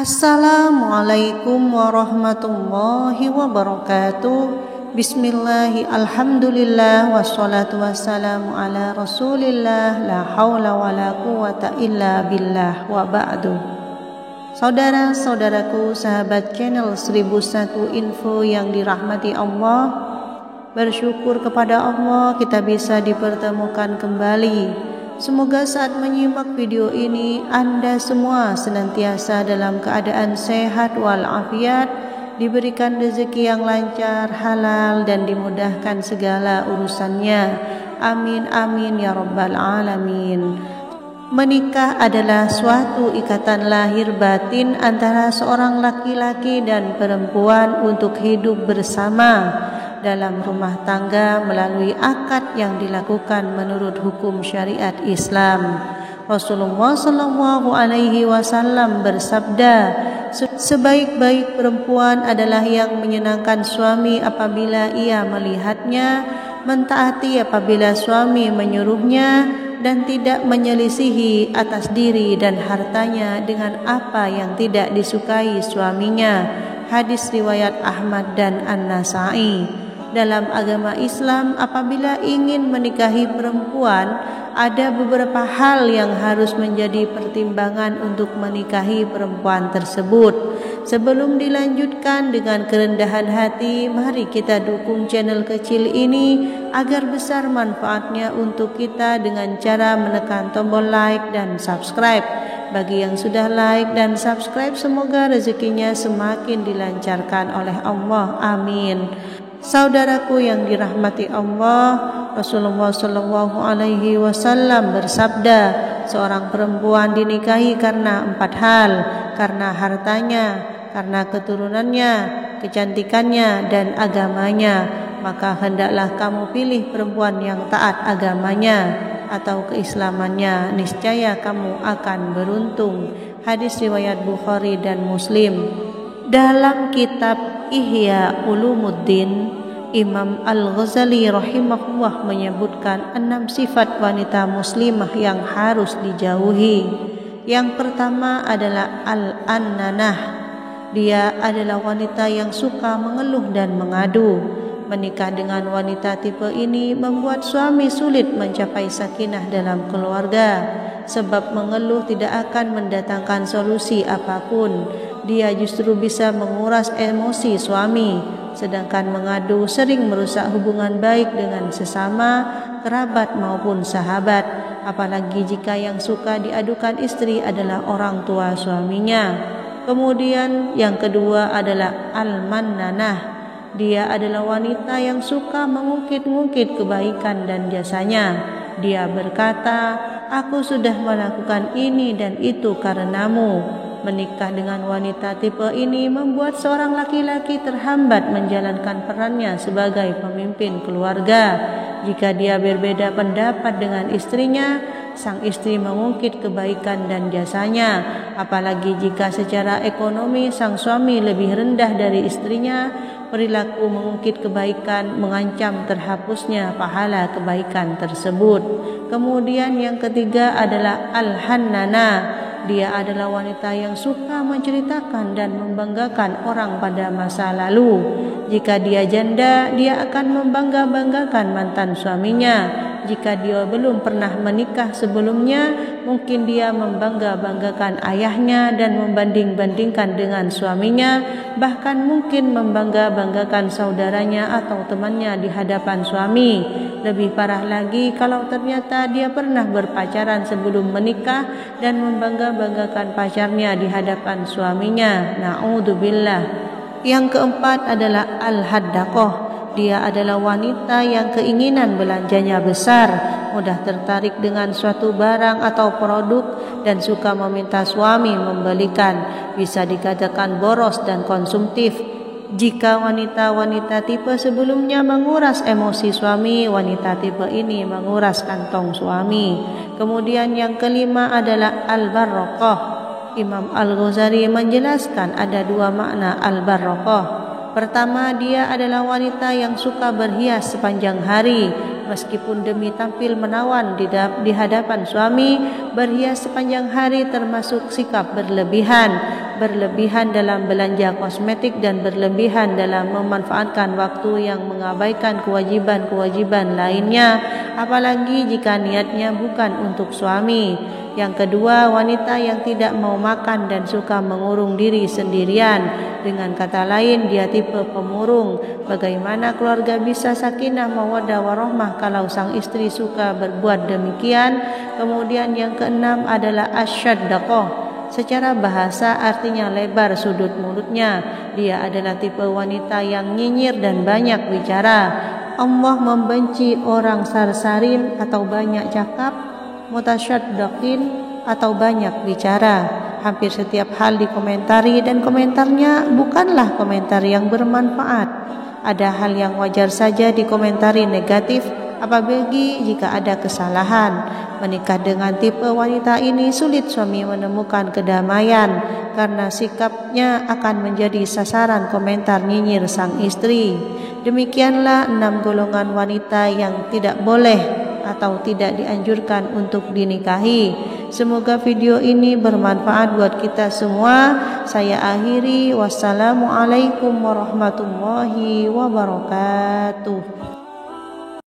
Assalamualaikum warahmatullahi wabarakatuh. Bismillahi alhamdulillah wassalatu wassalamu ala rasulillah la hawla wa la quwata illa billah wa ba'du. Saudara-saudaraku, sahabat channel 1001 Info yang dirahmati Allah, bersyukur kepada Allah kita bisa dipertemukan kembali. Semoga saat menyimak video ini Anda semua senantiasa dalam keadaan sehat walafiat, diberikan rezeki yang lancar, halal, dan dimudahkan segala urusannya. Amin amin ya rabbal alamin. Menikah adalah suatu ikatan lahir batin antara seorang laki-laki dan perempuan untuk hidup bersama dalam rumah tangga melalui akad yang dilakukan menurut hukum syariat Islam. Rasulullah Shallallahu Alaihi Wasallam bersabda, sebaik-baik perempuan adalah yang menyenangkan suami apabila ia melihatnya, mentaati apabila suami menyuruhnya, dan tidak menyelisihi atas diri dan hartanya dengan apa yang tidak disukai suaminya. Hadis riwayat Ahmad dan An-Nasa'i. Dalam agama Islam, apabila ingin menikahi perempuan, ada beberapa hal yang harus menjadi pertimbangan untuk menikahi perempuan tersebut. Sebelum dilanjutkan dengan kerendahan hati, mari kita dukung channel kecil ini agar besar manfaatnya untuk kita dengan cara menekan tombol like dan subscribe. Bagi yang sudah like dan subscribe, semoga rezekinya semakin dilancarkan oleh Allah. Amin. Saudaraku yang dirahmati Allah, Rasulullah Shallallahu Alaihi Wasallam bersabda, seorang perempuan dinikahi karena 4 hal: karena hartanya, karena keturunannya, kecantikannya, dan agamanya. Maka hendaklah kamu pilih perempuan yang taat agamanya atau keislamannya, niscaya kamu akan beruntung. Hadis riwayat Bukhari dan Muslim. Dalam kitab Ihya Ulumuddin, Imam Al-Ghazali rahimahullah menyebutkan 6 sifat wanita muslimah yang harus dijauhi. Yang pertama adalah Al-Annanah. Dia adalah wanita yang suka mengeluh dan mengadu. Menikah dengan wanita tipe ini membuat suami sulit mencapai sakinah dalam keluarga, sebab mengeluh tidak akan mendatangkan solusi apapun. Dia justru bisa menguras emosi suami, sedangkan mengadu sering merusak hubungan baik dengan sesama, kerabat maupun sahabat, apalagi jika yang suka diadukan istri adalah orang tua suaminya. Kemudian yang kedua adalah Al-Mannanah. Dia adalah wanita yang suka mengungkit-ungkit kebaikan dan jasanya. Dia berkata, "Aku sudah melakukan ini dan itu karenamu." Menikah dengan wanita tipe ini membuat seorang laki-laki terhambat menjalankan perannya sebagai pemimpin keluarga. Jika dia berbeda pendapat dengan istrinya, sang istri mengungkit kebaikan dan jasanya. Apalagi jika secara ekonomi sang suami lebih rendah dari istrinya, perilaku mengungkit kebaikan mengancam terhapusnya pahala kebaikan tersebut. Kemudian yang ketiga adalah Al-Hannana. Dia adalah wanita yang suka menceritakan dan membanggakan orang pada masa lalu. Jika dia janda, dia akan membangga-banggakan mantan suaminya. Jika dia belum pernah menikah sebelumnya, mungkin dia membangga-banggakan ayahnya dan membanding-bandingkan dengan suaminya, bahkan mungkin membangga-banggakan saudaranya atau temannya di hadapan suami. Lebih parah lagi kalau ternyata dia pernah berpacaran sebelum menikah dan membangga-banggakan pacarnya di hadapan suaminya. Na'udzubillah. Yang keempat adalah Al-Haddaqah. Dia adalah wanita yang keinginan belanjanya besar, mudah tertarik dengan suatu barang atau produk, dan suka meminta suami membelikan. Bisa dikatakan boros dan konsumtif. Jika wanita-wanita tipe sebelumnya menguras emosi suami, wanita tipe ini menguras kantong suami. Kemudian yang kelima adalah Al-Barraqah. Imam Al-Ghazali menjelaskan ada 2 makna Al-Barraqah. Pertama, dia adalah wanita yang suka berhias sepanjang hari. Meskipun demi tampil menawan di hadapan suami, berhias sepanjang hari termasuk sikap berlebihan. berlebihan dalam belanja kosmetik dan berlebihan dalam memanfaatkan waktu yang mengabaikan kewajiban-kewajiban lainnya, apalagi jika niatnya bukan untuk suami. Yang kedua, wanita yang tidak mau makan dan suka mengurung diri sendirian. Dengan kata lain, dia tipe pemurung. Bagaimana keluarga bisa sakinah mawaddah warahmah kalau sang istri suka berbuat demikian? Kemudian yang keenam adalah asyaddaqah. Secara bahasa artinya lebar sudut mulutnya. Dia adalah tipe wanita yang nyinyir dan banyak bicara. Allah membenci orang sarsarin atau banyak cakap, mutasyaddaqin atau banyak bicara. Hampir setiap hal dikomentari dan komentarnya bukanlah komentar yang bermanfaat. Ada hal yang wajar saja dikomentari negatif, apalagi jika ada kesalahan. Menikah dengan tipe wanita ini sulit suami menemukan kedamaian karena sikapnya akan menjadi sasaran komentar nyinyir sang istri. Demikianlah 6 golongan wanita yang tidak boleh atau tidak dianjurkan untuk dinikahi. Semoga video ini bermanfaat buat kita semua. Saya akhiri. Wassalamualaikum warahmatullahi wabarakatuh.